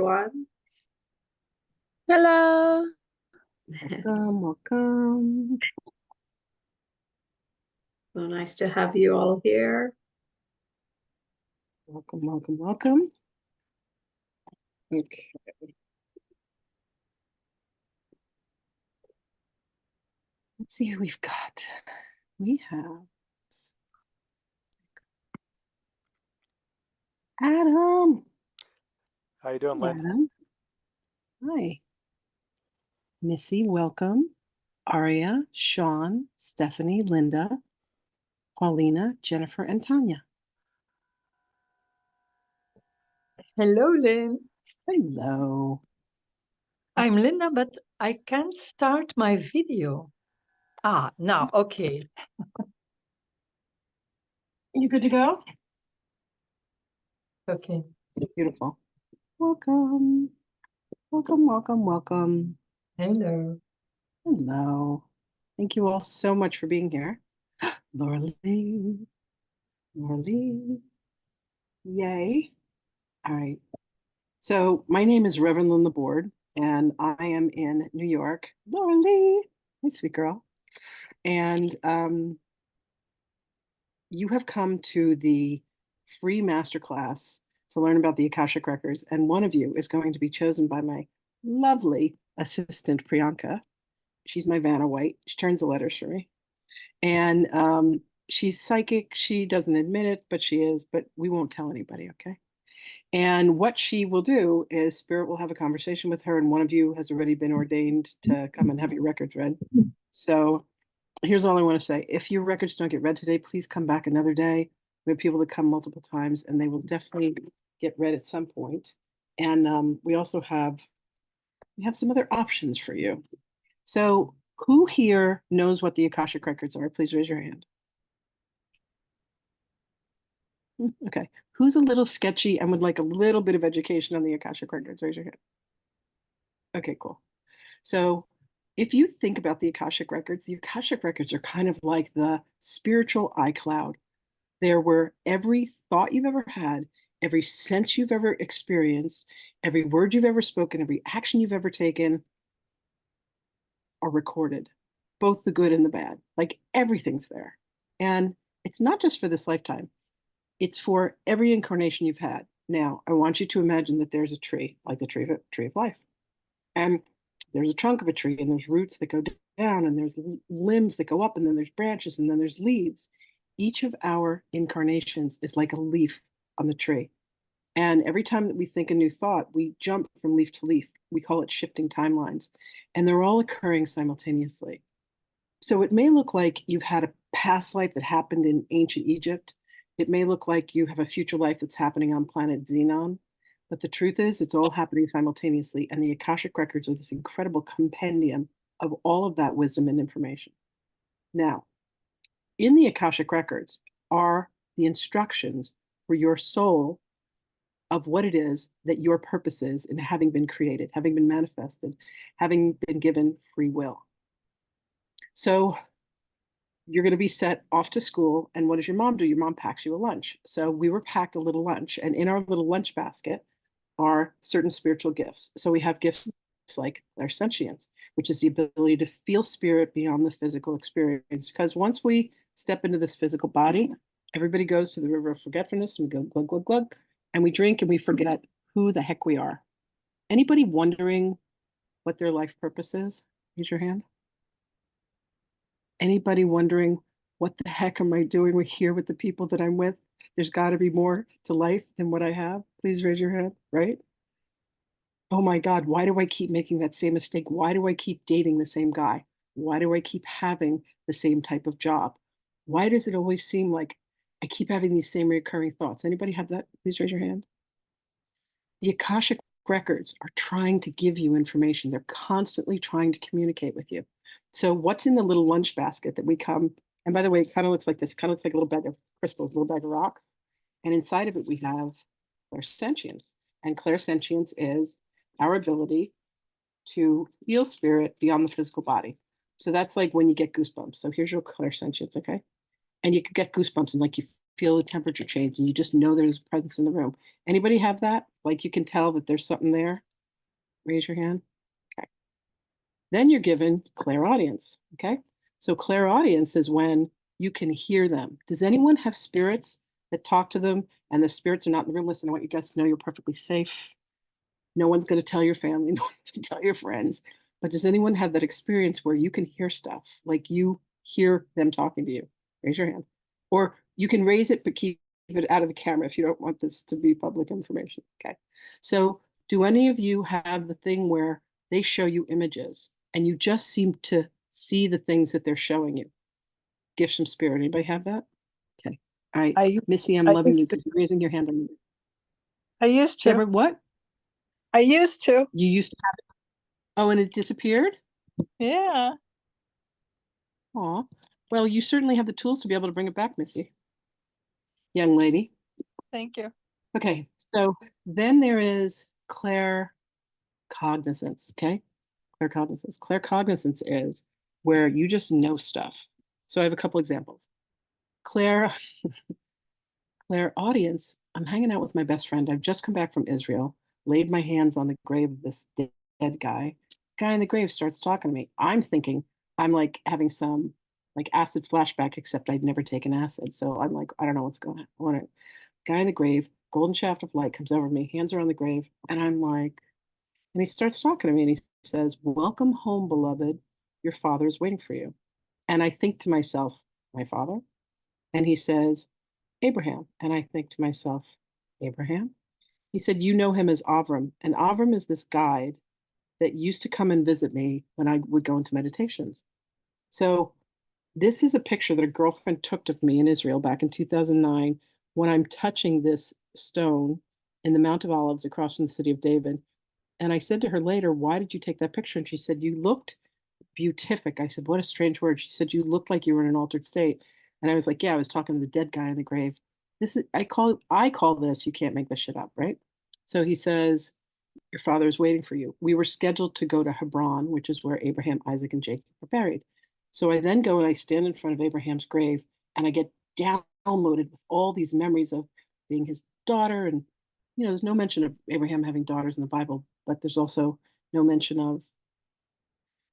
Everyone. Hello. Welcome. So nice to have you all here. Welcome. Okay. Let's see who we've got. We have Adam. How you doing, Lynn? Adam. Hi. Missy, welcome. Aria, Sean, Stephanie, Linda, Paulina, Jennifer, and Tanya. Hello, Lynn. Hello. I'm Linda, but I can't start my video. Now, okay. You good to go? Okay. Beautiful. Welcome. Welcome. Hello. Hello. Thank you all so much for being here. Laura Lee. Yay. All right. So my name is Reverend Lynn the Board, and I am in New York. Laura Lee. My sweet girl. And you have come to the free masterclass to learn about the Akashic Records. And one of you is going to be chosen by my lovely assistant, Priyanka. She's my Vanna White. She turns the letters for me. And she's psychic. She doesn't admit it, but she is. But we won't tell anybody, okay? And what she will do is Spirit will have a conversation with her, and one of you has already been ordained to come and have your records read. So here's all I want to say. If your records don't get read today, please come back another day. We have people that come multiple times, and they will definitely get read at some point. And we also have some other options for you. So who here knows what the Akashic Records are? Please raise your hand. Okay. Who's a little sketchy and would like a little bit of education on the Akashic Records? Raise your hand. Okay, cool. So if you think about the Akashic Records are kind of like the spiritual iCloud. They're where every thought you've ever had, every sense you've ever experienced, every word you've ever spoken, every action you've ever taken are recorded, both the good and the bad. Like everything's there. And it's not just for this lifetime. It's for every incarnation you've had. Now, I want you to imagine that there's a tree, like the tree of life. And there's a trunk of a tree, and there's roots that go down, and there's limbs that go up, and then there's branches, and then there's leaves. Each of our incarnations is like a leaf on the tree. And every time that we think a new thought, we jump from leaf to leaf. We call it shifting timelines. And they're all occurring simultaneously. So it may look like you've had a past life that happened in ancient Egypt. It may look like you have a future life that's happening on planet Xenon. But the truth is, it's all happening simultaneously. And the Akashic Records are this incredible compendium of all of that wisdom and information. Now, in the Akashic Records are the instructions for your soul of what it is that your purpose is in having been created, having been manifested, having been given free will. So you're going to be set off to school. And what does your mom do? Your mom packs you a lunch. So we were packed a little lunch. And in our little lunch basket are certain spiritual gifts. So we have gifts like clairsentience, which is the ability to feel spirit beyond the physical experience. Because once we step into this physical body, everybody goes to the river of forgetfulness and we go glug, glug, glug, and we drink and we forget who the heck we are. Anybody wondering what their life purpose is? Raise your hand. Anybody wondering what the heck am I doing here with the people that I'm with? There's got to be more to life than what I have. Please raise your hand, right? Oh my God, why do I keep making that same mistake? Why do I keep dating the same guy? Why do I keep having the same type of job? Why does it always seem like I keep having these same recurring thoughts? Anybody have that? Please raise your hand. The Akashic records are trying to give you information. They're constantly trying to communicate with you. So what's in the little lunch basket that we come, and by the way, it kind of looks like this, kind of looks like a little bag of crystals, a little bag of rocks. And inside of it, we have clairsentience. And clairsentience is our ability to feel spirit beyond the physical body. So that's like when you get goosebumps. So here's your clairsentience, okay? And you could get goosebumps and like you feel the temperature change and you just know there's a presence in the room. Anybody have that? Like you can tell that there's something there? Raise your hand. Okay. Then you're given clairaudience. Okay. So clairaudience is when you can hear them. Does anyone have spirits that talk to them and the spirits are not in the room? Listen, I want you guys to know you're perfectly safe. No one's going to tell your family, no one's going to tell your friends. But does anyone have that experience where you can hear stuff? Like you hear them talking to you? Raise your hand. Or you can raise it, but keep it out of the camera if you don't want this to be public information. Okay. So, do any of you have the thing where they show you images and you just seem to see the things that they're showing you? Gifts from spirit. Anybody have that? Okay. All right. I used Missy, I'm I loving you used to. because you're raising your hand. I used to. Deborah, what? I used to. You used to have it. Oh, and it disappeared? Yeah. Aw. Well, you certainly have the tools to be able to bring it back, Missy. Young lady. Thank you. Okay, so then there is claircognizance, okay? Claircognizance. Claircognizance is where you just know stuff. So I have a couple examples. Claire audience, I'm hanging out with my best friend. I've just come back from Israel, laid my hands on the grave of this dead guy. Guy in the grave starts talking to me. I'm thinking I'm like having some like acid flashback, except I'd never taken acid. So I'm like, I don't know what's going on. Guy in the grave, golden shaft of light comes over me, hands are on the grave, and I'm like, and he starts talking to me and he says, "Welcome home, beloved. Your father is waiting for you." And I think to myself, my father? And he says, Abraham. And I think to myself, Abraham? He said, You know him as Avram. And Avram is this guide that used to come and visit me when I would go into meditations. So this is a picture that a girlfriend took of me in Israel back in 2009 when I'm touching this stone in the Mount of Olives across from the city of David. And I said to her later, Why did you take that picture? And she said, You looked beatific. I said, What a strange word. She said, You looked like you were in an altered state. And I was like, Yeah, I was talking to the dead guy in the grave. This is I call this, you can't make this shit up, right? So he says, Your father is waiting for you. We were scheduled to go to Hebron, which is where Abraham, Isaac, and Jacob were buried. So I then go and I stand in front of Abraham's grave and I get downloaded with all these memories of being his daughter. And, there's no mention of Abraham having daughters in the Bible, but there's also no mention of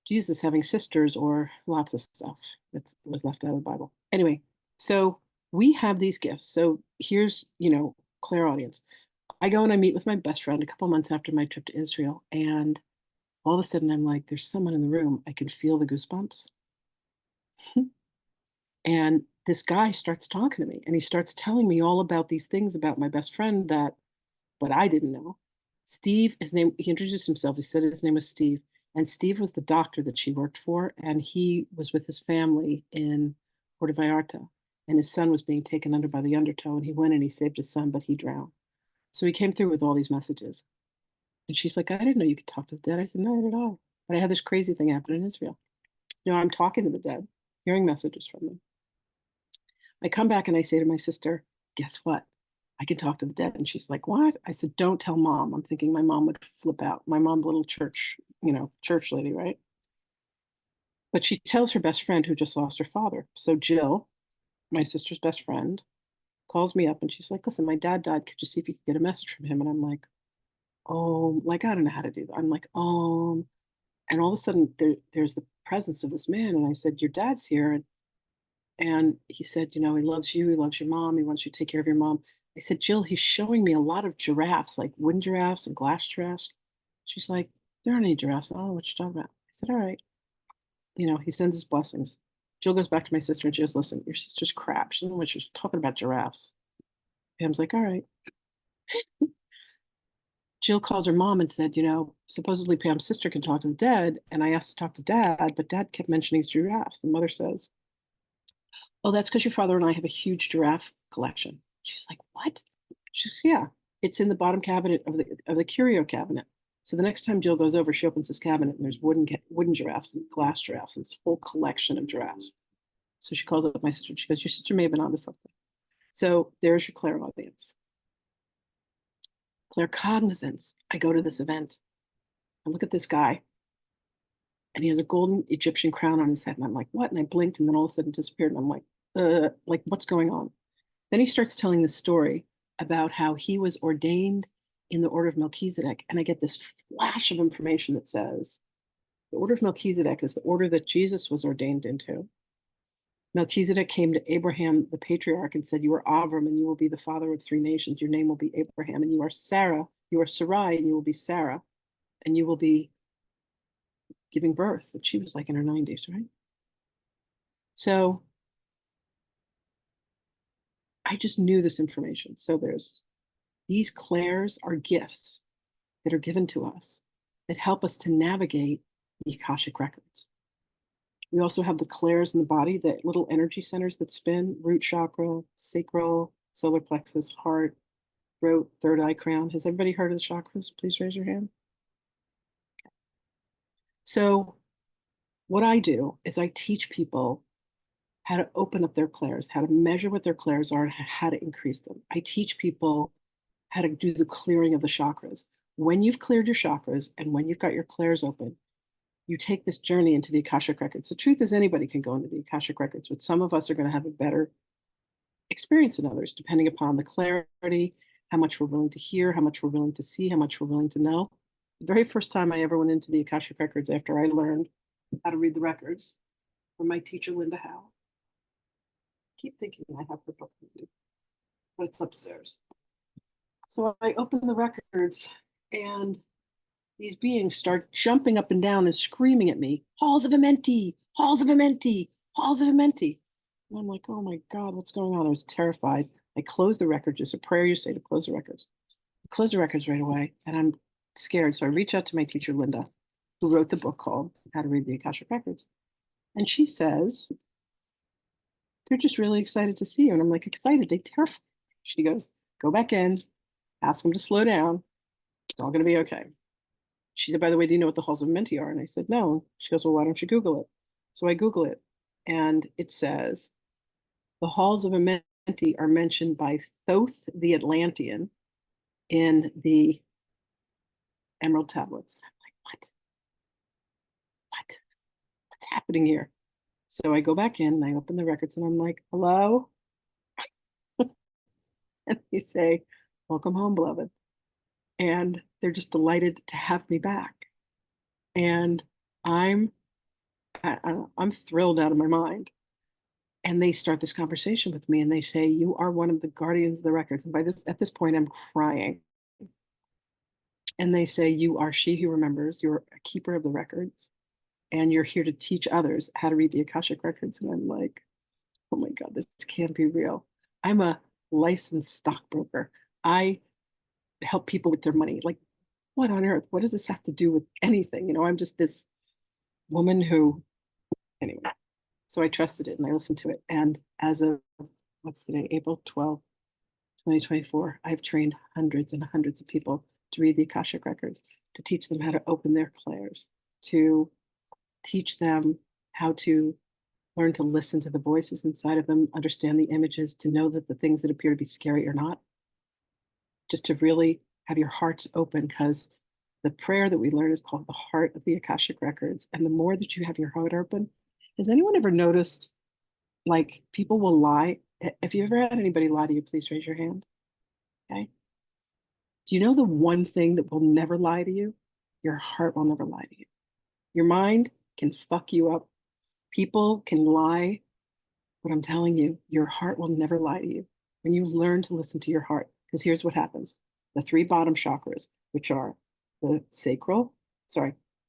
Jesus having sisters or lots of stuff that was left out of the Bible. Anyway, so we have these gifts. So here's, clairaudience. I go and I meet with my best friend a couple months after my trip to Israel, and all of a sudden I'm like, there's someone in the room. I can feel the goosebumps. And this guy starts talking to me and he starts telling me all about these things about my best friend but I didn't know. Steve, his name, he introduced himself. He said his name was Steve. And Steve was the doctor that she worked for. And he was with his family in Puerto Vallarta. And his son was being taken under by the undertow. And he went and he saved his son, but he drowned. So he came through with all these messages. And she's like, I didn't know you could talk to the dead. I said, no, not at all. But I had this crazy thing happen in Israel. I'm talking to the dead, hearing messages from them. I come back and I say to my sister, guess what? I can talk to the dead. And she's like, what? I said, don't tell mom. I'm thinking my mom would flip out. My mom, little church, church lady, right? But she tells her best friend who just lost her father. So Jill, my sister's best friend, calls me up and she's like, listen, my dad died. Could you see if you could get a message from him? And I'm like, oh, like, I don't know how to do that. I'm like, and all of a sudden there's the presence of this man. And I said, your dad's here. And he said, he loves you. He loves your mom. He wants you to take care of your mom. I said, Jill, he's showing me a lot of giraffes, like wooden giraffes and glass giraffes. She's like, there aren't any giraffes. I don't know what you're talking about. I said, all right. He sends his blessings. Jill goes back to my sister and she goes, listen, your sister's crap. She doesn't know what she's talking about giraffes. Pam's like, all right. Jill calls her mom and said, supposedly Pam's sister can talk to the dead. And I asked to talk to dad, but dad kept mentioning giraffes. The mother says, oh, that's because your father and I have a huge giraffe collection. She's like, what? She says, yeah, it's in the bottom cabinet of the curio cabinet. So the next time Jill goes over, she opens this cabinet and there's wooden giraffes and glass giraffes and this whole collection of giraffes. So she calls up my sister and she goes, your sister may have been onto something. So there's your clairaudience. Claircognizance. I go to this event. I look at this guy and he has a golden Egyptian crown on his head. And I'm like, what? And I blinked and then all of a sudden it disappeared. And I'm like, what's going on? Then he starts telling the story about how he was ordained in the order of Melchizedek, and I get this flash of information that says the order of Melchizedek is the order that Jesus was ordained into. Melchizedek came to Abraham, the patriarch, and said, "You are Avram, and you will be the father of 3 nations. Your name will be Abraham, and you are Sarah. You are Sarai, and you will be Sarah, and you will be giving birth." And she was like in her 90s, right? So I just knew this information. So there's these clairs are gifts that are given to us that help us to navigate the Akashic records. We also have the clairs in the body, the little energy centers that spin: root chakra, sacral, solar plexus, heart, throat, third eye, crown. Has everybody heard of the chakras? Please raise your hand. So what I do is I teach people how to open up their clairs, how to measure what their clairs are, and how to increase them. I teach people how to do the clearing of the chakras. When you've cleared your chakras and when you've got your clairs open, you take this journey into the Akashic records. The truth is, anybody can go into the Akashic records, but some of us are going to have a better experience than others, depending upon the clarity, how much we're willing to hear, how much we're willing to see, how much we're willing to know. The very first time I ever went into the Akashic records after I learned how to read the records from my teacher, Linda Howe. I keep thinking I have her book, but it's upstairs. So I open the records, and these beings start jumping up and down and screaming at me, "Halls of Amenti, halls of Amenti, halls of Amenti." And I'm like, oh my God, what's going on? I was terrified. I closed the record, just a prayer you say to close the records. I close the records right away, and I'm scared. So I reach out to my teacher, Linda, who wrote the book called How to Read the Akashic Records. And she says, "They're just really excited to see you." And I'm like, excited? They terrified. She goes, "Go back in, ask them to slow down. It's all going to be okay." She said, "By the way, do you know what the halls of Amenti are?" And I said, "No." She goes, "Well, why don't you Google it?" So I Google it, and it says, the halls of Amenti are mentioned by Thoth the Atlantean in the Emerald Tablets. I'm like, what? What? What's happening here? So I go back in and I open the records and I'm like, "Hello?" And you say, "Welcome home, beloved." And they're just delighted to have me back. And I'm I'm thrilled out of my mind. And they start this conversation with me and they say, "You are one of the guardians of the records." And at this point, I'm crying. And they say, "You are she who remembers. You're a keeper of the records. And you're here to teach others how to read the Akashic records." And I'm like, oh my God, this can't be real. I'm a licensed stockbroker. I help people with their money. Like, what on earth? What does this have to do with anything? I'm just this woman who, anyway. So I trusted it and I listened to it. And as of, what's today, April 12th, 2024, I've trained hundreds and hundreds of people to read the Akashic records, to teach them how to open their clairs, to teach them how to learn to listen to the voices inside of them, understand the images, to know that the things that appear to be scary are not, just to really have your hearts open, because the prayer that we learn is called the heart of the Akashic records. And the more that you have your heart open, has anyone ever noticed, like, people will lie? If you ever had anybody lie to you, please raise your hand. Okay. Do you know the one thing that will never lie to you? Your heart will never lie to you. Your mind can fuck you up. People can lie. But I'm telling you, your heart will never lie to you when you learn to listen to your heart. Because here's what happens. The 3 bottom chakras, which are the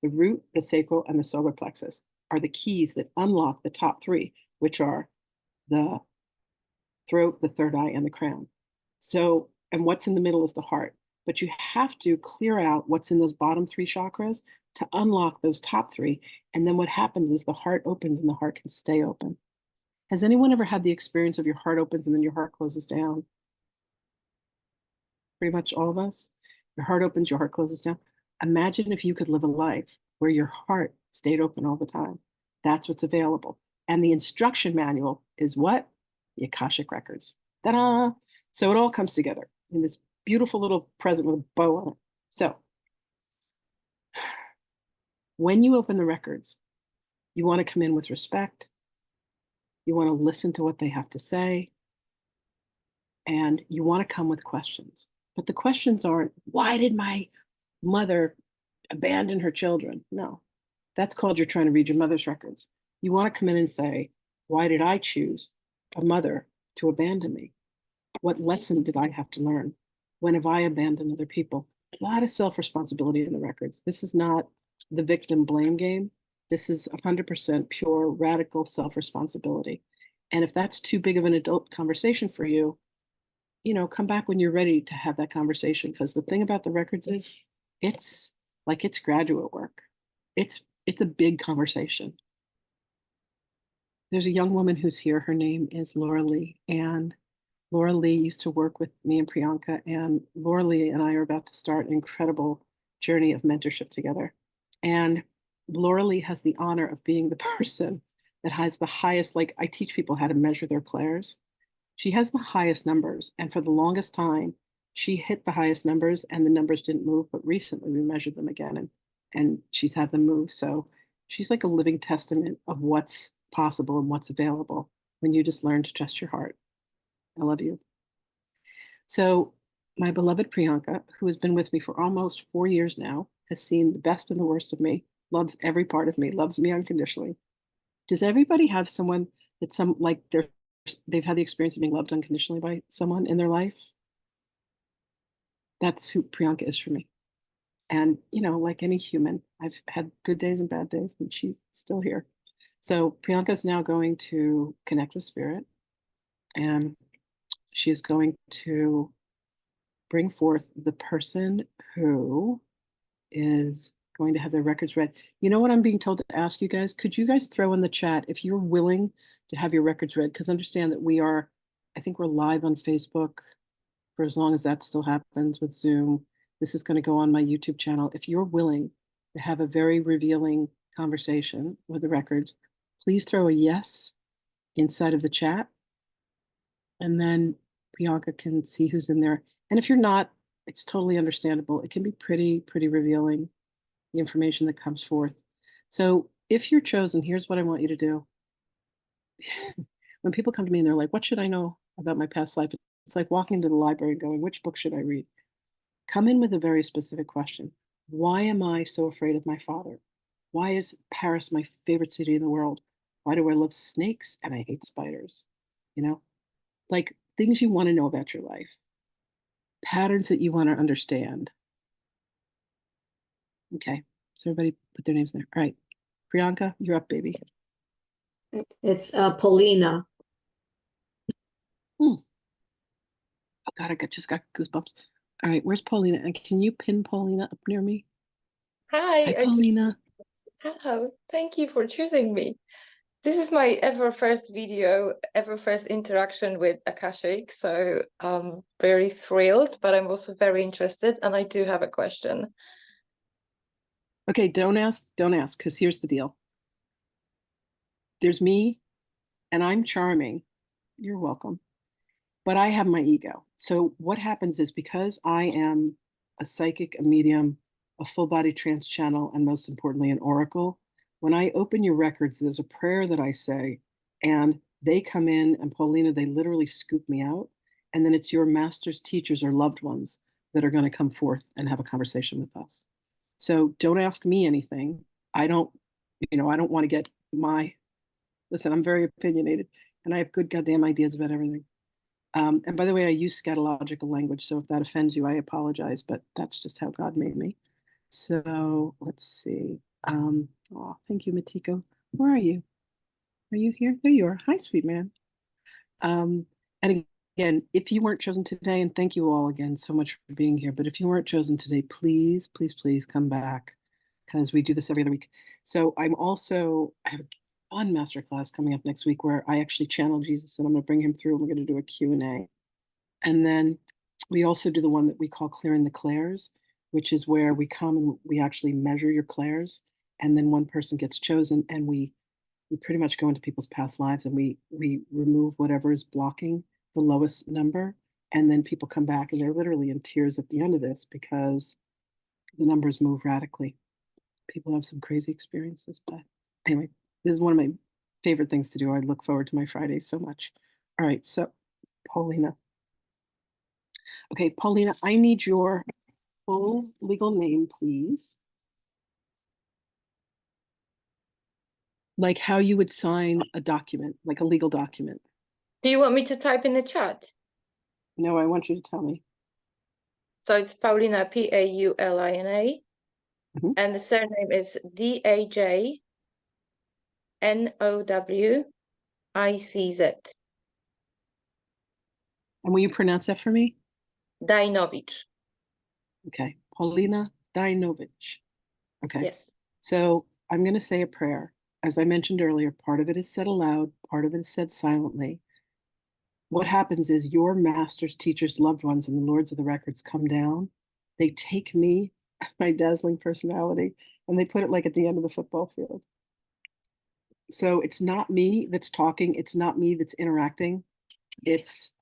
the root, the sacral, and the solar plexus, are the keys that unlock the top 3, which are the throat, the third eye, and the crown. So, and what's in the middle is the heart. But you have to clear out what's in those bottom 3 chakras to unlock those top 3. And then what happens is the heart opens and the heart can stay open. Has anyone ever had the experience of your heart opens and then your heart closes down? Pretty much all of us. Your heart opens, your heart closes down. Imagine if you could live a life where your heart stayed open all the time. That's what's available. And the instruction manual is what? The Akashic records. Ta-da! So it all comes together in this beautiful little present with a bow on it. So when you open the records, you want to come in with respect. You want to listen to what they have to say. And you want to come with questions. But the questions aren't, why did my mother abandon her children? No, that's called you're trying to read your mother's records. You want to come in and say, why did I choose a mother to abandon me? What lesson did I have to learn? When have I abandoned other people? A lot of self-responsibility in the records. This is not the victim blame game. This is 100% pure, radical self-responsibility. And if that's too big of an adult conversation for you, come back when you're ready to have that conversation. Because the thing about the records is it's like it's graduate work. It's a big conversation. There's a young woman who's here. Her name is Laura Lee. And Laura Lee used to work with me and Priyanka, and Laura Lee and I are about to start an incredible journey of mentorship together. And Laura Lee has the honor of being the person that has the highest, like I teach people how to measure their clairs. She has the highest numbers. And for the longest time, she hit the highest numbers and the numbers didn't move. But recently we measured them again and she's had them move. So she's like a living testament of what's possible and what's available when you just learn to trust your heart. I love you. So, my beloved Priyanka, who has been with me for almost 4 years now, has seen the best and the worst of me, loves every part of me, loves me unconditionally. Does everybody have someone that they've had the experience of being loved unconditionally by someone in their life? That's who Priyanka is for me. And, like any human, I've had good days and bad days, and she's still here. So, Priyanka is now going to connect with spirit, and she is going to bring forth the person who is going to have their records read. You know what I'm being told to ask you guys? Could you guys throw in the chat if you're willing to have your records read? Because understand that I think we're live on Facebook for as long as that still happens with Zoom. This is going to go on my YouTube channel. If you're willing to have a very revealing conversation with the records, please throw a yes inside of the chat. And then Priyanka can see who's in there. And if you're not, it's totally understandable. It can be pretty revealing, the information that comes forth. So if you're chosen, here's what I want you to do. When people come to me and they're like, what should I know about my past life? It's like walking into the library and going, which book should I read? Come in with a very specific question. Why am I so afraid of my father? Why is Paris my favorite city in the world? Why do I love snakes and I hate spiders? Like things you want to know about your life, patterns that you want to understand. Okay, so everybody put their names there. All right, Priyanka, you're up, baby. It's Paulina. Oh God, just got goosebumps. All right, where's Paulina? And can you pin Paulina up near me? Hi, Paulina. hello. Thank you for choosing me. This is my ever first video, ever first interaction with Akashic, so I'm very thrilled, but I'm also very interested, and I do have a question. Okay, don't ask, because here's the deal. There's me, and I'm charming. You're welcome. But I have my ego. So what happens is because I am a psychic, a medium, a full body trance channel, and most importantly, an oracle, when I open your records, there's a prayer that I say, and they come in, and Paulina, they literally scoop me out. And then it's your masters, teachers, or loved ones that are going to come forth and have a conversation with us. So don't ask me anything. I don't want to get listen, I'm very opinionated and I have good goddamn ideas about everything. And by the way, I use scatological language, so if that offends you, I apologize, but that's just how God made me. So let's see. Thank you, Matiko. Where are you? Are you here? There you are. Hi, sweet man. And again, if you weren't chosen today, and thank you all again so much for being here, but if you weren't chosen today, please come back because we do this every other week. So I have a fun masterclass coming up next week where I actually channel Jesus and I'm going to bring him through and we're going to do a Q&A. And then we also do the one that we call Clearing the Clairs, which is where we come and we actually measure your clairs. And then one person gets chosen and we pretty much go into people's past lives and we remove whatever is blocking the lowest number. And then people come back and they're literally in tears at the end of this because the numbers move radically. People have some crazy experiences. But anyway, this is one of my favorite things to do. I look forward to my Fridays so much. All right, so Paulina. Okay, Paulina, I need your full legal name, please. Like how you would sign a document, like a legal document. Do you want me to type in the chat? No, I want you to tell me. So it's Paulina, Paulina, Mhm. and the surname is Dajnowicz. And will you pronounce that for me? Dajnowicz. Okay, Paulina Dajnowicz. Okay, Yes. so I'm going to say a prayer. As I mentioned earlier, part of it is said aloud, part of it is said silently. What happens is your masters, teachers, loved ones, and the lords of the records come down. They take me, my dazzling personality, and they put it like at the end of the football field. So it's not me that's talking. It's not me that's interacting. It's,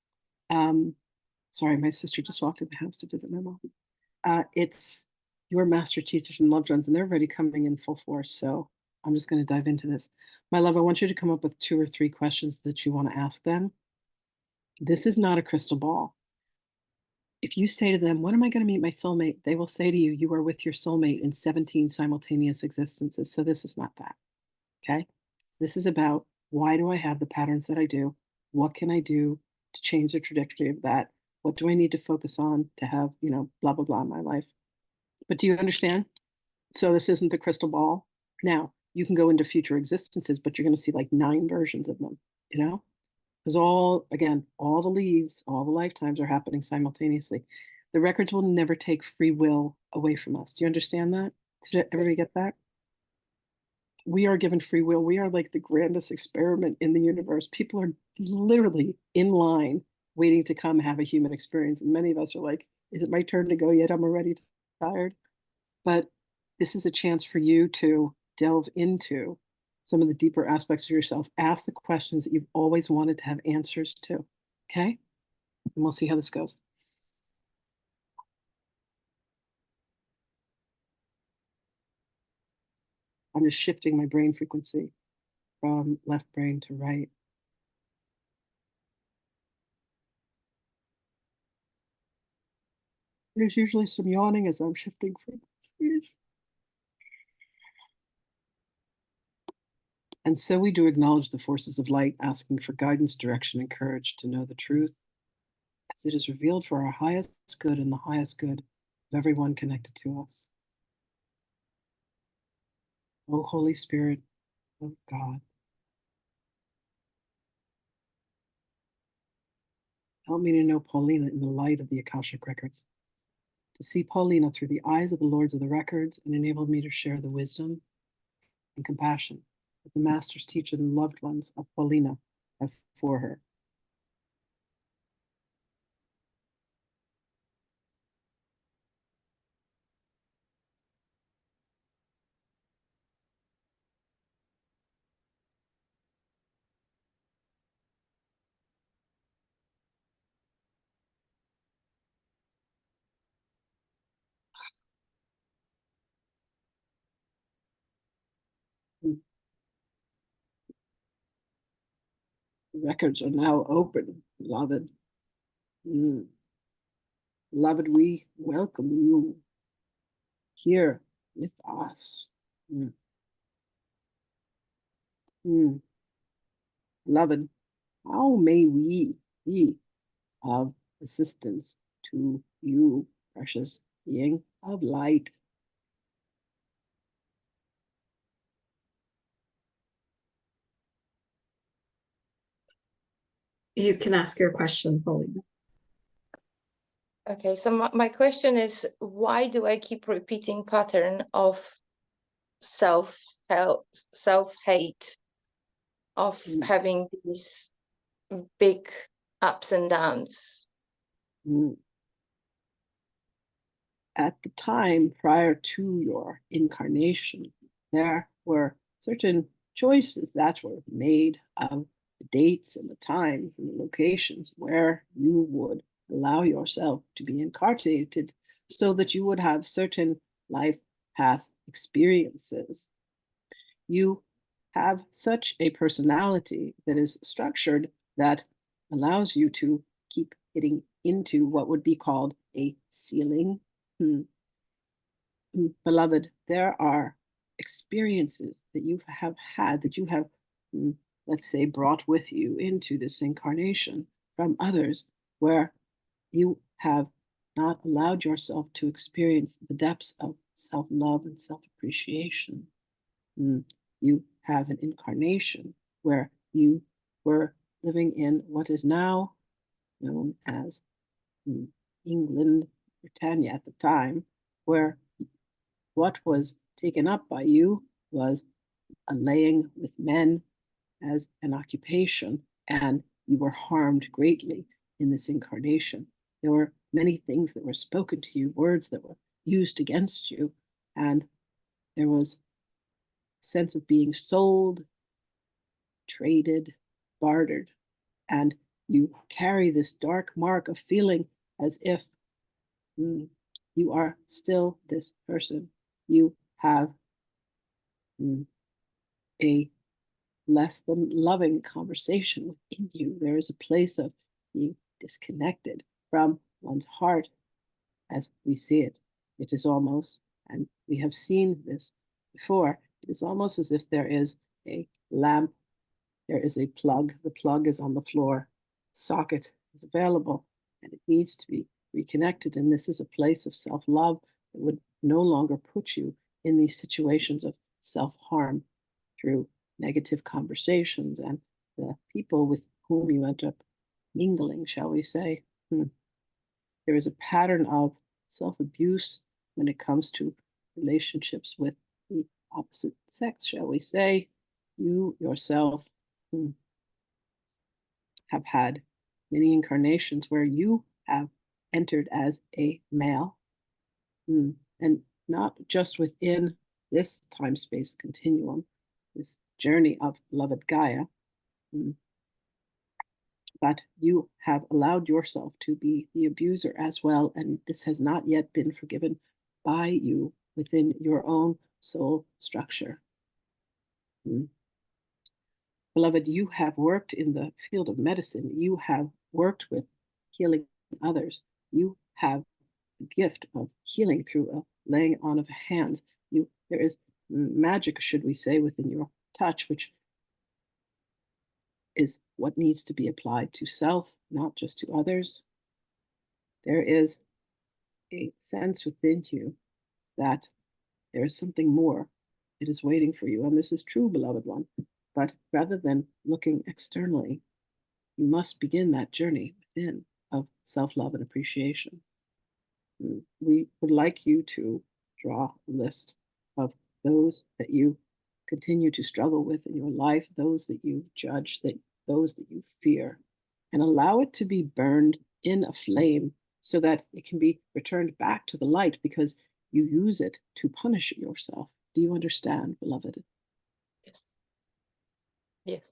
sorry, my sister just walked in the house to visit my mom. It's your master teachers and loved ones, and they're already coming in full force. So I'm just going to dive into this. My love, I want you to come up with 2 or 3 questions that you want to ask them. This is not a crystal ball. If you say to them, when am I going to meet my soulmate? They will say to you, you are with your soulmate in 17 simultaneous existences. So this is not that. Okay. This is about, why do I have the patterns that I do? What can I do to change the trajectory of that? What do I need to focus on to have, blah, blah, blah in my life? But do you understand? So this isn't the crystal ball. Now, you can go into future existences, but you're going to see like 9 versions of them, you know? Because all the leaves, all the lifetimes are happening simultaneously. The records will never take free will away from us. Do you understand that? Does everybody get that? We are given free will. We are like the grandest experiment in the universe. People are literally in line waiting to come have a human experience. And many of us are like, is it my turn to go yet? I'm already tired. But this is a chance for you to delve into some of the deeper aspects of yourself. Ask the questions that you've always wanted to have answers to. Okay? And we'll see how this goes. I'm just shifting my brain frequency from left brain to right. There's usually some yawning as I'm shifting frequencies. And so we do acknowledge the forces of light, asking for guidance, direction, and courage to know the truth, as it is revealed for our highest good and the highest good of everyone connected to us. O Holy Spirit of God, help me to know Paulina in the light of the Akashic records, to see Paulina through the eyes of the lords of the records, and enable me to share the wisdom and compassion that the masters, teachers, and loved ones of Paulina have for her. The records are now open, beloved. Beloved, we welcome you here with us. Mm. Mm. Beloved, how may we be of assistance to you, precious being of light? You can ask your question, Paulina. Okay, so my question is, why do I keep repeating pattern of self-help, self-hate, of Mm. having these big ups and downs? Mm. At the time prior to your incarnation, there were certain choices that were made of the dates and the times and the locations where you would allow yourself to be incarnated so that you would have certain life path experiences. You have such a personality that is structured that allows you to keep hitting into what would be called a ceiling. Beloved, there are experiences that you have had, that you have, let's say, brought with you into this incarnation from others, where you have not allowed yourself to experience the depths of self-love and self-appreciation. You have an incarnation where you were living in what is now known as England, Britannia at the time, where what was taken up by you was a laying with men as an occupation, and you were harmed greatly in this incarnation. There were many things that were spoken to you, words that were used against you, and there was a sense of being sold, traded, bartered, and you carry this dark mark of feeling as if you are still this person. You have a less than loving conversation within you. There is a place of being disconnected from one's heart as we see it. It is almost, and we have seen this before, it is almost as if there is a lamp, there is a plug, the plug is on the floor, socket is available, and it needs to be reconnected. And this is a place of self-love that would no longer put you in these situations of self-harm through negative conversations and the people with whom you end up mingling, shall we say. There is a pattern of self-abuse when it comes to relationships with the opposite sex, shall we say. You yourself have had many incarnations where you have entered as a male, and not just within this time-space continuum, this journey of beloved Gaia, but you have allowed yourself to be the abuser as well, and this has not yet been forgiven by you within your own soul structure. Beloved, you have worked in the field of medicine. You have worked with healing others. You have the gift of healing through a laying on of hands. There is magic, should we say, within your touch, which is what needs to be applied to self, not just to others. There is a sense within you that there is something more that is waiting for you. And this is true, beloved one. But rather than looking externally, you must begin that journey within of self-love and appreciation. We would like you to draw a list of those that you continue to struggle with in your life, those that you judge, those that you fear, and allow it to be burned in a flame so that it can be returned back to the light, because you use it to punish yourself. Do you understand, beloved? Yes. Yes.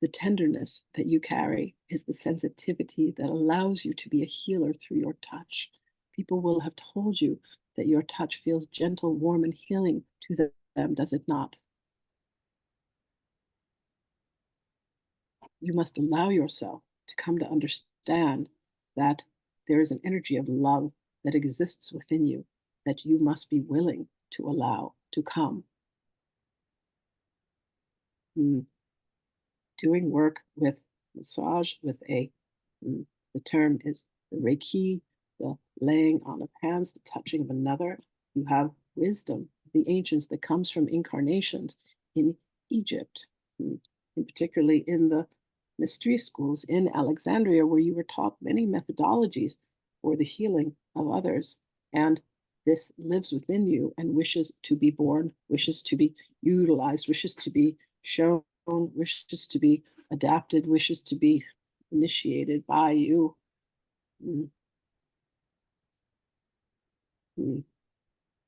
The tenderness that you carry is the sensitivity that allows you to be a healer through your touch. People will have told you that your touch feels gentle, warm, and healing to them, does it not? You must allow yourself to come to understand that there is an energy of love that exists within you that you must be willing to allow to come. Doing work with massage, with the term is the Reiki, the laying on of hands, the touching of another. You have wisdom, the ancients, that comes from incarnations in Egypt, and particularly in the mystery schools in Alexandria, where you were taught many methodologies for the healing of others. And this lives within you and wishes to be born, wishes to be utilized, wishes to be shown, wishes to be adapted, wishes to be initiated by you.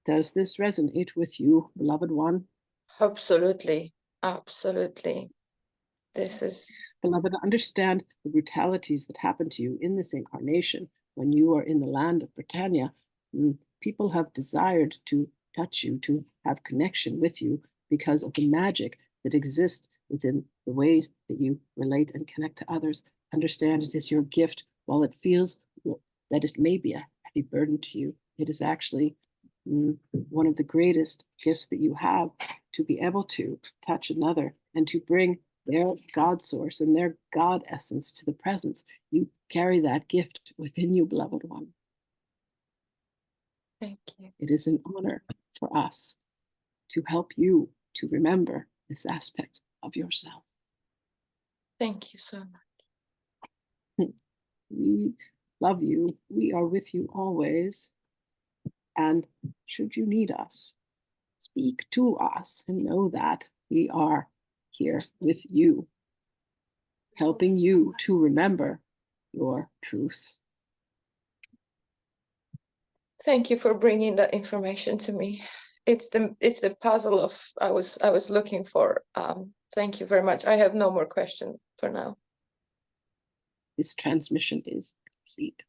Does this resonate with you, beloved one? Absolutely. Absolutely. This is... Beloved, understand the brutalities that happen to you in this incarnation when you are in the land of Britannia. People have desired to touch you, to have connection with you, because of the magic that exists within the ways that you relate and connect to others. Understand it is your gift while it feels that it may be a heavy burden to you, it is actually one of the greatest gifts that you have, to be able to touch another and to bring their God source and their God essence to the presence. You carry that gift within you, beloved one. Thank you. It is an honor for us to help you to remember this aspect of yourself. Thank you so much. We love you. We are with you always. And should you need us, speak to us and know that we are here with you, helping you to remember your truth. Thank you for bringing that information to me. It's the puzzle of I was looking for. Thank you very much. I have no more question for now. This transmission is complete.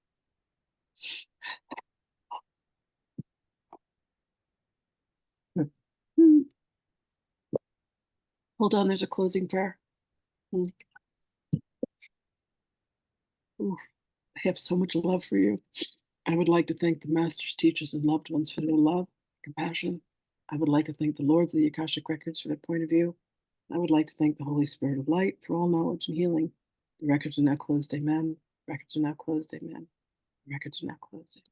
Hold on, there's a closing prayer. Ooh, I have so much love for you. I would like to thank the masters, teachers, and loved ones for their love, compassion. I would like to thank the lords of the Akashic Records for their point of view. I would like to thank the Holy Spirit of Light for all knowledge and healing. The records are now closed, amen. Records are now closed, amen. Records are now closed, amen.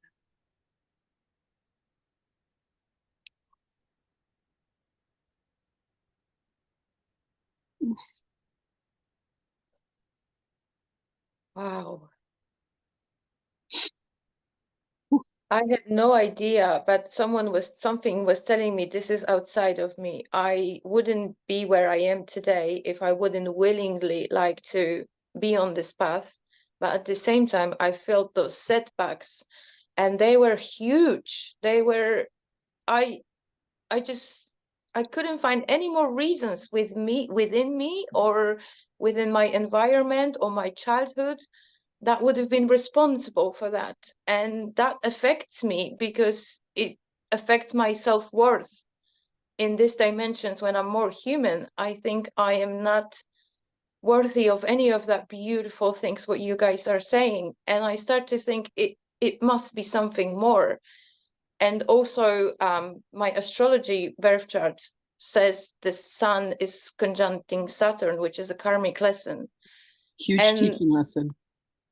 Wow. I had no idea, but something was telling me this is outside of me. I wouldn't be where I am today if I wouldn't willingly like to be on this path. But at the same time, I felt those setbacks and they were huge. I couldn't find any more reasons within me or within my environment or my childhood that would have been responsible for that. And that affects me because it affects my self-worth in these dimensions. When I'm more human, I think I am not worthy of any of that beautiful things what you guys are saying. And I start to think it must be something more. And also my astrology birth chart says the sun is conjuncting Saturn, which is a karmic lesson. Huge And teaching lesson.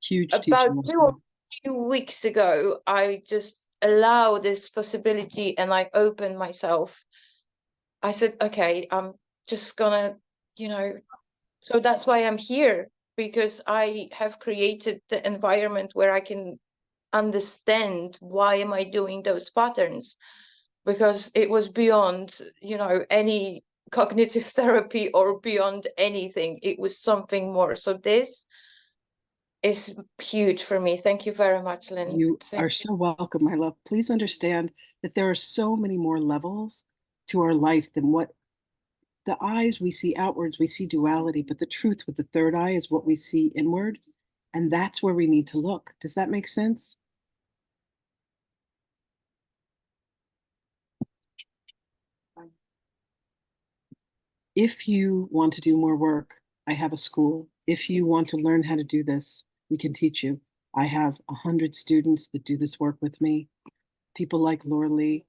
Huge about teaching 2 or lesson. 3 weeks ago, I just allowed this possibility and I opened myself. I said, okay, I'm just gonna, so that's why I'm here, because I have created the environment where I can understand why am I doing those patterns, because it was beyond, any cognitive therapy or beyond anything. It was something more. So this is huge for me. Thank you very much, Lynn. You Thank are so welcome, my love. Please understand that there are so many more levels to our life than what the eyes we see outwards. We see duality, but the truth with the third eye is what we see inward. And that's where we need to look. Does that make sense? If you want to do more work, I have a school. If you want to learn how to do this, we can teach you. I have 100 students that do this work with me. People like Laura Lee,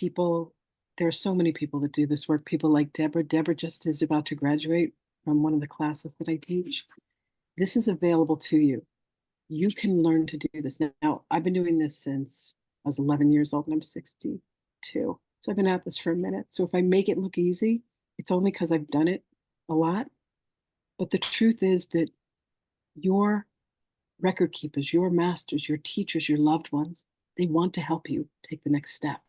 there are so many people that do this work. People like Deborah. Deborah just is about to graduate from one of the classes that I teach. This is available to you. You can learn to do this. Now, I've been doing this since I was 11 years old and I'm 62. So I've been at this for a minute. So if I make it look easy, it's only because I've done it a lot. But the truth is that your record keepers, your masters, your teachers, your loved ones, they want to help you take the next step.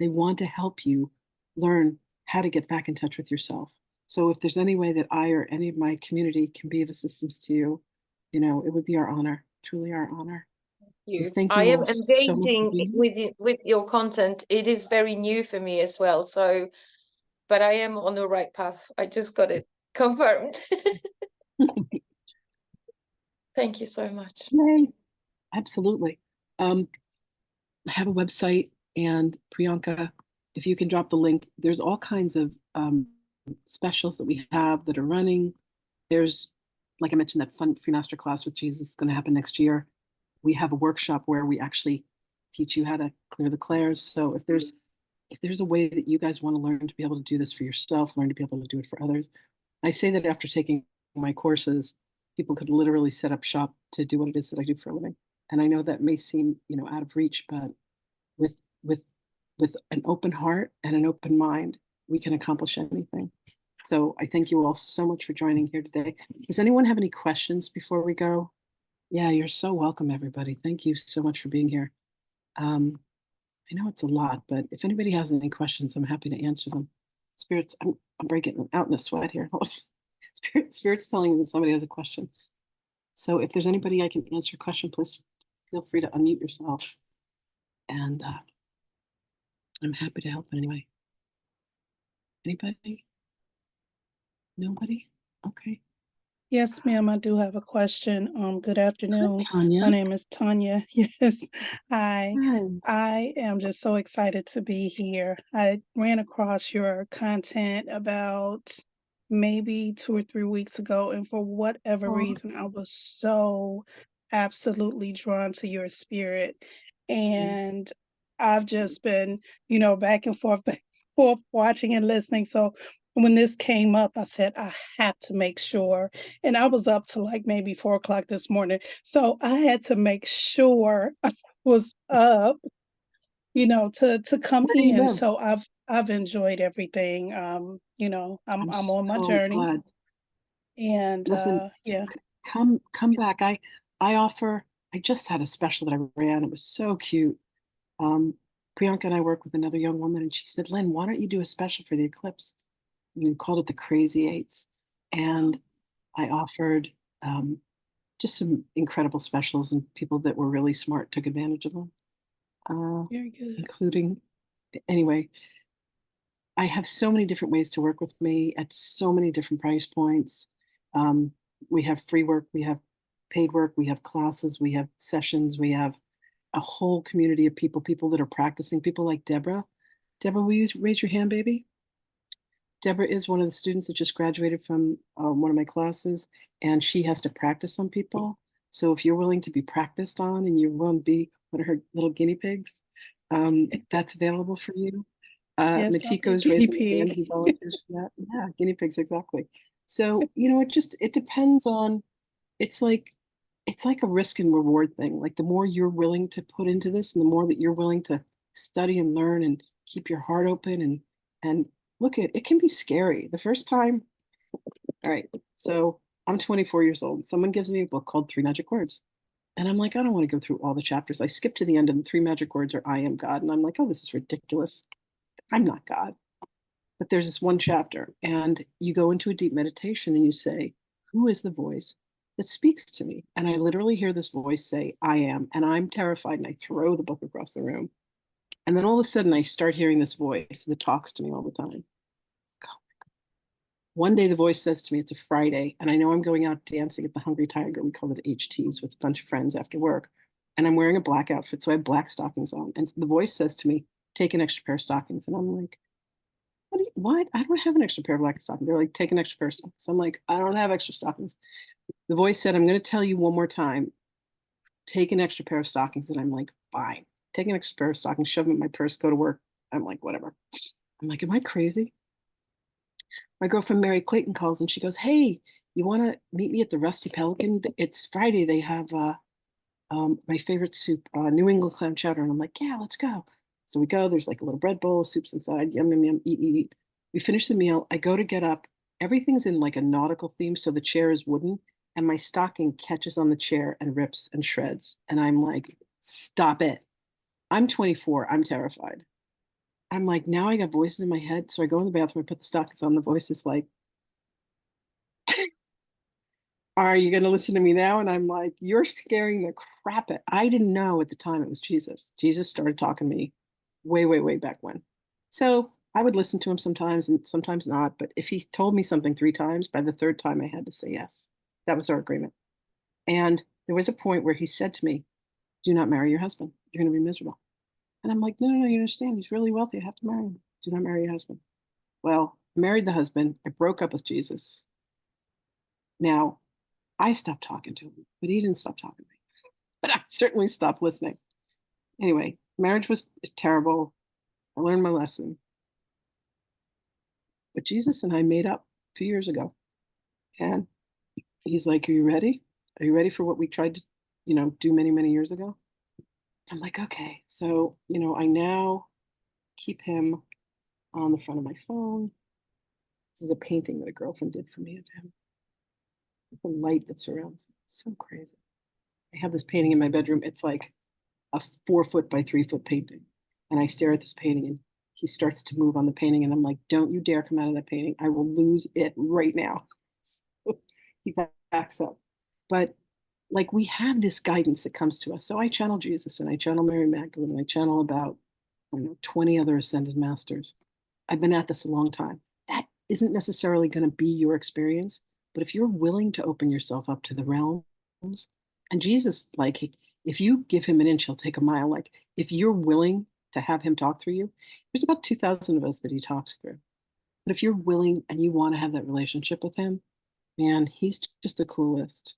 They want to help you learn how to get back in touch with yourself. So if there's any way that I or any of my community can be of assistance to you, it would be our honor, truly our honor. you. Thank I you am all so much for engaging being here. with your content. It is very new for me as well. So, but I am on the right path. I just got it confirmed. Thank you so much. Yay. Absolutely. I have a website, and Priyanka, if you can drop the link, there's all kinds of specials that we have that are running. There's like I mentioned, that fun free masterclass with Jesus is going to happen next year. We have a workshop where we actually teach you how to clear the clairs. So if there's a way that you guys want to learn to be able to do this for yourself, learn to be able to do it for others, I say that after taking my courses, people could literally set up shop to do what it is that I do for a living. And I know that may seem, out of reach, but with with with an open heart and an open mind, we can accomplish anything. So I thank you all so much for joining here today. Does anyone have any questions before we go? Yeah, you're so welcome, everybody. Thank you so much for being here. I know it's a lot, but if anybody has any questions, I'm happy to answer them. Spirits, I'm breaking out in a sweat here. Spirit's telling me that somebody has a question. So if there's anybody I can answer a question, please feel free to unmute yourself. And I'm happy to help in any way. Anybody? Nobody? Okay. Yes, ma'am, I do have a question. Good Hi, afternoon. Tanya. My name is Tanya. Yes. Hi. Hi. I am just so excited to be here. I ran across your content about maybe 2 or 3 weeks ago, and for whatever Oh, reason, I was so absolutely drawn to your spirit. And I've just been, back and forth, back and forth, watching and listening. So when this came up, I said, I have to make sure. And I was up to like maybe 4 o'clock this morning. So I had to make sure I was up, to come where do you in. live? So I've enjoyed everything. I'm I'm on my so journey, glad. and Listen, yeah. come back. I offer. I just had a special that I ran. It was so cute. Um, Priyanka and I work with another young woman, and she said, "Len, why don't you do a special for the eclipse?" We called it the Crazy Eights, and I offered just some incredible specials, and people that were really smart took advantage of them, Very good. including. Anyway, I have so many different ways to work with me at so many different price points. Um, we have free work, we have paid work, we have classes, we have sessions, we have a whole community of people that are practicing, people like Deborah. Deborah, will you raise your hand, baby? Deborah is one of the students that just graduated from one of my classes, and she has to practice on people. So if you're willing to be practiced on and you're willing to be one of her little guinea pigs, that's available for you. Yes, I'll be a Matiko's guinea raising his hand. pig. He volunteers for that. Yeah, guinea pigs, exactly. So, it depends on, it's like, it's like a risk and reward thing. Like the more you're willing to put into this and the more that you're willing to study and learn and keep your heart open and look at it can be scary. The first time, all right, so I'm 24 years old. Someone gives me a book called Three Magic Words. And I'm like, I don't want to go through all the chapters. I skip to the end, and the three magic words are I am God. And I'm like, oh, this is ridiculous. I'm not God. But there's this one chapter, and you go into a deep meditation and you say, who is the voice that speaks to me? And I literally hear this voice say, I am. And I'm terrified, and I throw the book across the room. And then all of a sudden, I start hearing this voice that talks to me all the time. One day, the voice says to me, it's a Friday, and I know I'm going out dancing at the Hungry Tiger. We call it HTs with a bunch of friends after work. And I'm wearing a black outfit, so I have black stockings on. And the voice says to me, take an extra pair of stockings. And I'm like, what? I don't have an extra pair of black stockings. They're like, take an extra pair of stockings. So I'm like, I don't have extra stockings. The voice said, I'm going to tell you one more time, take an extra pair of stockings. And I'm like, fine. Take an extra pair of stockings, shove them in my purse, go to work. I'm like, whatever. I'm like, am I crazy? My girlfriend Mary Clayton calls and she goes, hey, you want to meet me at the Rusty Pelican? It's Friday. They have my favorite soup, New England clam chowder. And I'm like, yeah, let's go. So we go, there's like a little bread bowl, soup's inside, yum, yum, yum, eat, eat, eat. We finish the meal. I go to get up. Everything's in like a nautical theme. So the chair is wooden and my stocking catches on the chair and rips and shreds. And I'm like, stop it. I'm 24. I'm terrified. I'm like, now I got voices in my head. So I go in the bathroom, I put the stockings on. The voice is like, are you going to listen to me now? And I'm like, you're scaring the crap out. I didn't know at the time it was Jesus. Jesus started talking to me way, way, way back when. So I would listen to him sometimes and sometimes not. But if he told me something 3 times, by the third time I had to say yes. That was our agreement. And there was a point where he said to me, do not marry your husband. You're going to be miserable. And I'm like, no, no, no, you understand. He's really wealthy. I have to marry him. Do not marry your husband. Well, I married the husband. I broke up with Jesus. Now, I stopped talking to him, but he didn't stop talking to me. But I certainly stopped listening. Anyway, marriage was terrible. I learned my lesson. But Jesus and I made up a few years ago. And he's like, "Are you ready? Are you ready for what we tried to, do many, many years ago?" I'm like, "Okay." So, I now keep him on the front of my phone. This is a painting that a girlfriend did for me of him. The light that surrounds him. It's so crazy. I have this painting in my bedroom. It's like a 4 foot by 3 foot painting. And I stare at this painting and he starts to move on the painting. And I'm like, "Don't you dare come out of that painting. I will lose it right now." So he backs up. But like we have this guidance that comes to us. So I channel Jesus and I channel Mary Magdalene and I channel about, I don't know, 20 other ascended masters. I've been at this a long time. That isn't necessarily going to be your experience, but if you're willing to open yourself up to the realms, and Jesus, like, if you give him an inch, he'll take a mile. Like, if you're willing to have him talk through you, there's about 2,000 of us that he talks through. But if you're willing and you want to have that relationship with him, man, he's just the coolest.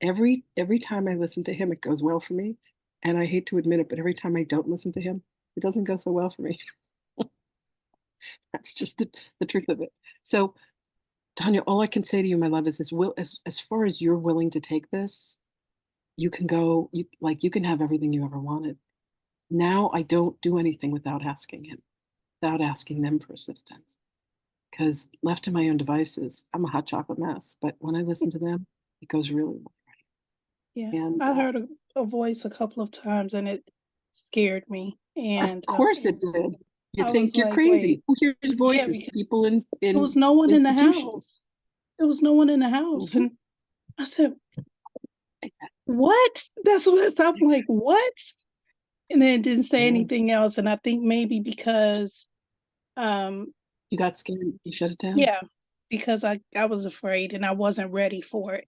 Every time I listen to him, it goes well for me. And I hate to admit it, but every time I don't listen to him, it doesn't go so well for me. That's just the truth of it. So, Tanya, all I can say to you, my love, is as far as you're willing to take this, you can go, you can have everything you ever wanted. Now I don't do anything without asking him, without asking them for assistance. Because left to my own devices, I'm a hot chocolate mess. But when I listen to them, it goes really well. Yeah, And I heard a voice a couple of times and it scared me. of And course it did. You I think was you're like, crazy. wait, Who hears yeah, voices? because People in there was no one in the institutions. house. There was no one in the house. Mhm. And I said, what? That's what I'm like, what? And then it didn't say Yeah. anything else. And I think maybe because, You got scared. You shut it down. yeah, because I was afraid and I wasn't ready for it,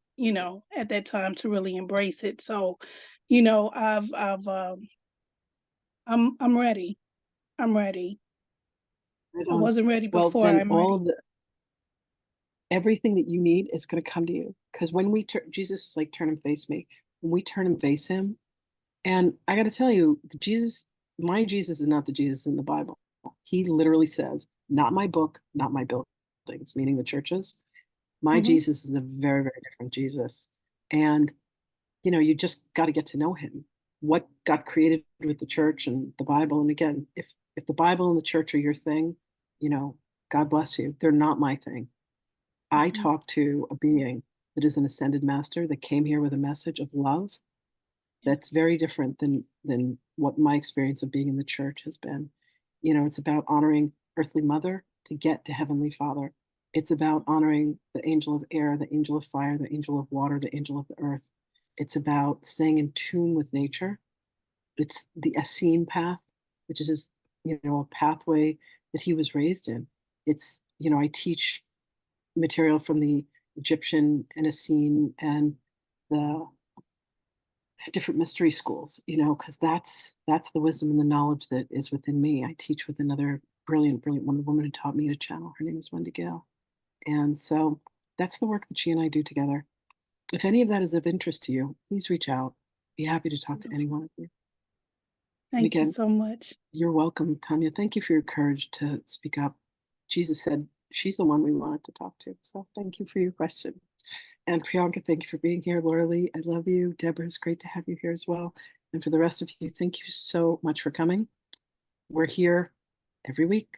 at that time to really embrace it. So, I'm ready. I'm ready. Right I on. wasn't ready Well, before. then I'm all ready. of everything that you need is going to come to you. Because when we Jesus is like, "Turn and face me." When we turn and face him, and I got to tell you, my Jesus is not the Jesus in the Bible. He literally says, "Not my book, not my buildings," meaning the churches. My Mhm. Jesus is a very, very different Jesus. And, you just got to get to know him. What got created with the church and the Bible. And again, if the Bible and the church are your thing, God bless you. They're not my thing. I Mhm. talk to a being that is an ascended master that came here with a message of love that's very different than what my experience of being in the church has been. It's about honoring earthly mother to get to heavenly father. It's about honoring the angel of air, the angel of fire, the angel of water, the angel of the earth. It's about staying in tune with nature. It's the Essene path, which is just, a pathway that he was raised in. It's, I teach material from the Egyptian and Essene and the different mystery schools, because that's the wisdom and the knowledge that is within me. I teach with another brilliant, brilliant woman, the woman who taught me to channel. Her name is Wendy Gale. And so that's the work that she and I do together. If any of that is of interest to you, please reach out. Be happy to talk to any one of you. And Thank you again, so much. you're welcome, Tanya. Thank you for your courage to speak up. Jesus said she's the one we wanted to talk to. So thank you for your question. And Priyanka, thank you for being here. Laura Lee, I love you. Deborah, it's great to have you here as well. And for the rest of you, thank you so much for coming. We're here every week,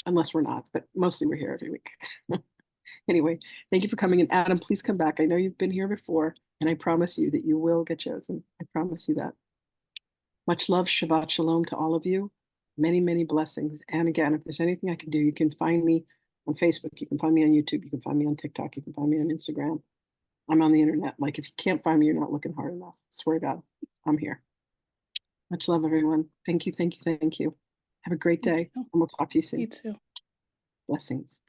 unless we're not, but mostly we're here every week. Anyway, thank you for coming. And Adam, please come back. I know you've been here before, and I promise you that you will get chosen. I promise you that. Much love, Shabbat Shalom to all of you. Many, many blessings. And again, if there's anything I can do, you can find me on Facebook. You can find me on YouTube. You can find me on TikTok. You can find me on Instagram. I'm on the internet. Like, if you can't find me, you're not looking hard enough. I swear to God, I'm here. Much love, everyone. Thank you, thank you, thank you. Have a great Thank day, you. and we'll talk to you You soon. too. Blessings.